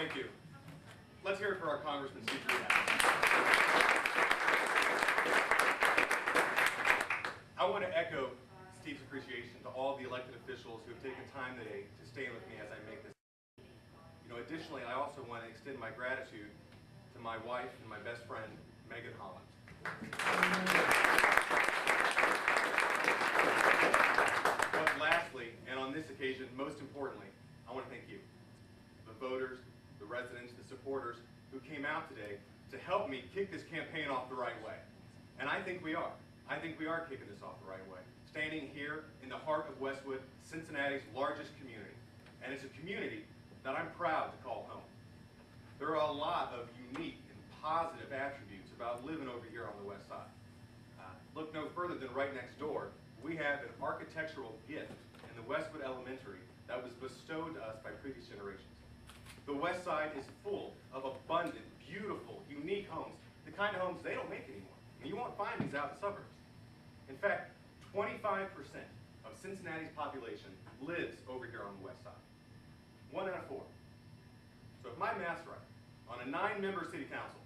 Thank you. Let's hear it for our Congressman, Steve. I want to echo Steve's appreciation to all the elected officials who have taken time today to stand with me as I make this. Additionally, I also want to extend my gratitude to my wife and my best friend, Megan Holland. But lastly, and on this occasion, most importantly, I want to thank you, the voters, the residents, the supporters who came out today to help me kick this campaign off the right way. And I think we are. I think we are kicking this off the right way. Standing here in the heart of Westwood, Cincinnati's largest community. And it's a community that I'm proud to call home. There are a lot of unique and positive attributes about living over here on the west side. Look no further than right next door, we have an architectural gift in the Westwood Elementary that was bestowed to us by previous generations. The west side is full of abundant, beautiful, unique homes, the kind of homes they don't make anymore. And you won't find these out in the suburbs. In fact, 25% of Cincinnati's population lives over here on the west side. 1 out of 4. So if my math's right, on a 9-member city council,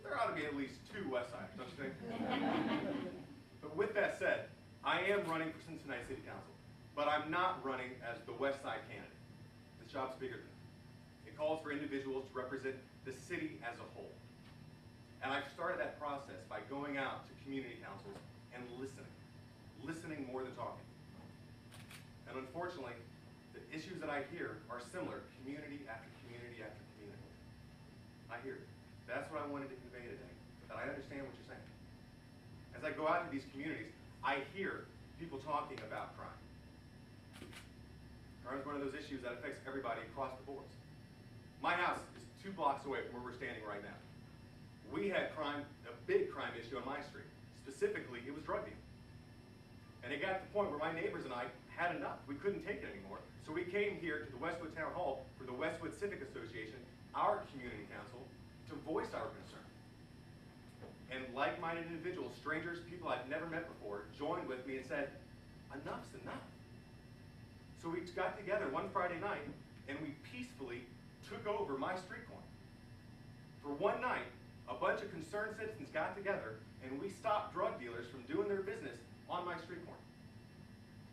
there ought to be at least 2 West Siders, don't you think? But with that said, I am running for Cincinnati City Council, but I'm not running as the West Side candidate. This job's bigger than that. It calls for individuals to represent the city as a whole. And I've started that process by going out to community councils and listening more than talking. And unfortunately, the issues that I hear are similar, community after community after community. I hear it. That's what I wanted to convey today, that I understand what you're saying. As I go out to these communities, I hear people talking about crime. Crime is one of those issues that affects everybody across the boards. My house is 2 blocks away from where we're standing right now. We had crime, a big crime issue on my street. Specifically, it was drug dealing. And it got to the point where my neighbors and I had enough. We couldn't take it anymore. So we came here to the Westwood Town Hall for the Westwood Civic Association, our community council, to voice our concern. And like-minded individuals, strangers, people I've never met before, joined with me and said, enough's enough. So we got together one Friday night and we peacefully took over my street corner. For one night, a bunch of concerned citizens got together and we stopped drug dealers from doing their business on my street corner.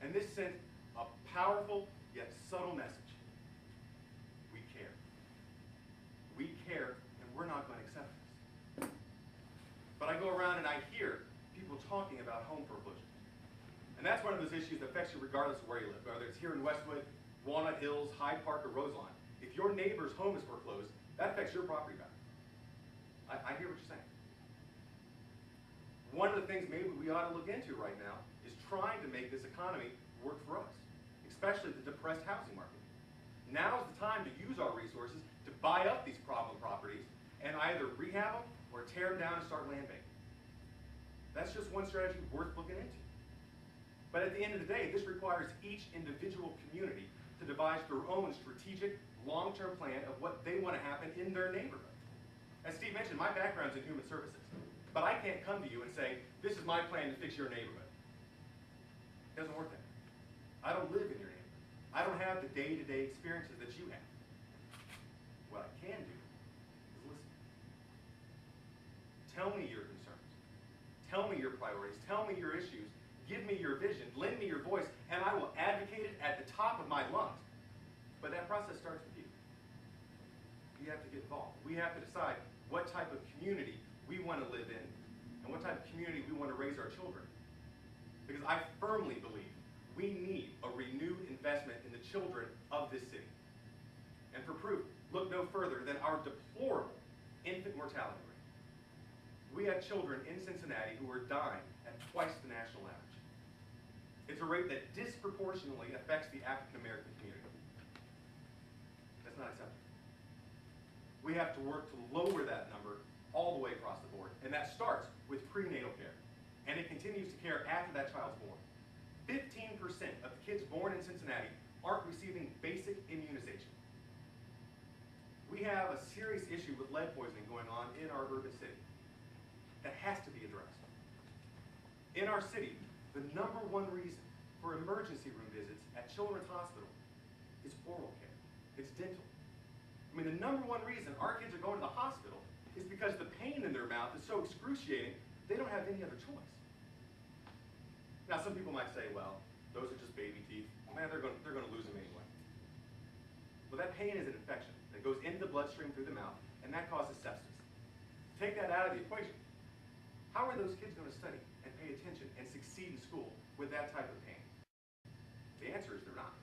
And this sent a powerful yet subtle message. We care. We care, and we're not going to accept this. But I go around and I hear people talking about home foreclosures. And that's one of those issues that affects you regardless of where you live, whether it's here in Westwood, Walnut Hills, Hyde Park, or Roseline. If your neighbor's home is foreclosed, that affects your property value. I hear what you're saying. One of the things maybe we ought to look into right now is trying to make this economy work for us, especially the depressed housing market. Now's the time to use our resources to buy up these problem properties and either rehab them or tear them down and start land banking. That's just one strategy worth looking into. But at the end of the day, this requires each individual community to devise their own strategic, long-term plan of what they want to happen in their neighborhood. As Steve mentioned, my background's in human services, but I can't come to you and say, this is my plan to fix your neighborhood. It doesn't work that way. I don't live in your neighborhood. I don't have the day-to-day experiences that you have. What I can do is listen. Tell me your concerns. Tell me your priorities. Tell me your issues. Give me your vision. Lend me your voice, and I will advocate it at the top of my lungs. But that process starts with you. We have to get involved. We have to decide what type of community we want to live in and what type of community we want to raise our children. Because I firmly believe we need a renewed investment in the children of this city. And for proof, look no further than our deplorable infant mortality rate. We have children in Cincinnati who are dying at twice the national average. It's a rate that disproportionately affects the African American community. That's not acceptable. We have to work to lower that number all the way across the board, and that starts with prenatal care, and it continues to care after that child's born. 15% of the kids born in Cincinnati aren't receiving basic immunization. We have a serious issue with lead poisoning going on in our urban city that has to be addressed. In our city, the #1 reason for emergency room visits at Children's Hospital is oral care. It's dental. I mean, the number one reason our kids are going to the hospital is because the pain in their mouth is so excruciating, they don't have any other choice. Now, some people might say, well, those are just baby teeth. Man, they're going to lose them anyway. Well, that pain is an infection that goes into the bloodstream through the mouth, and that causes sepsis. Take that out of the equation. How are those kids going to study and pay attention and succeed in school with that type of pain? The answer is they're not.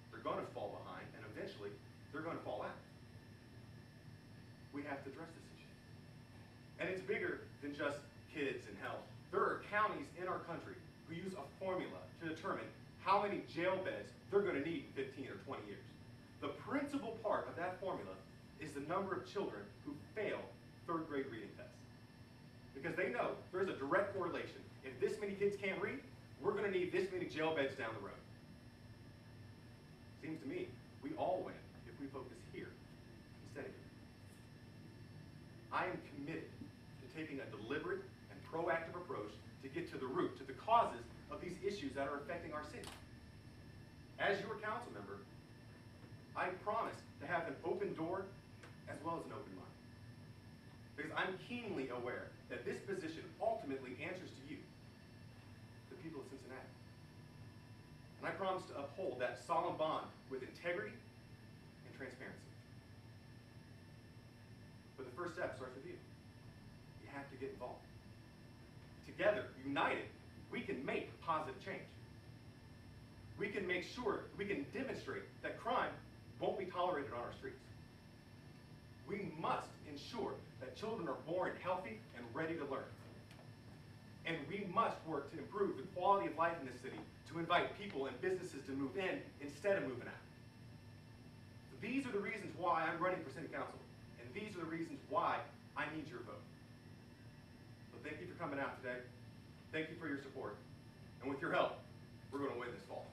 They're going to fall behind, and eventually, they're going to fall out. We have to address this issue. And it's bigger than just kids and health. There are counties in our country who use a formula to determine how many jail beds they're going to need in 15 or 20 years. The principal part of that formula is the number of children who fail third grade reading tests. Because they know there's a direct correlation. If this many kids can't read, we're going to need this many jail beds down the road. Seems to me we all win if we focus here instead of here. I am committed to taking a deliberate and proactive approach to get to the root, to the causes of these issues that are affecting our city. As your council member, I promise to have an open door as well as an open mind. Because I'm keenly aware that this position ultimately answers to you, the people of Cincinnati. And I promise to uphold that solemn bond with integrity and transparency. But the first step starts with you. You have to get involved. Together, united, we can make positive change. We can make sure, we can demonstrate that crime won't be tolerated on our streets. We must ensure that children are born healthy and ready to learn. And we must work to improve the quality of life in this city, to invite people and businesses to move in instead of moving out. So these are the reasons why I'm running for city council. And these are the reasons why I need your vote. So thank you for coming out today. Thank you for your support. And with your help, we're going to win this fall.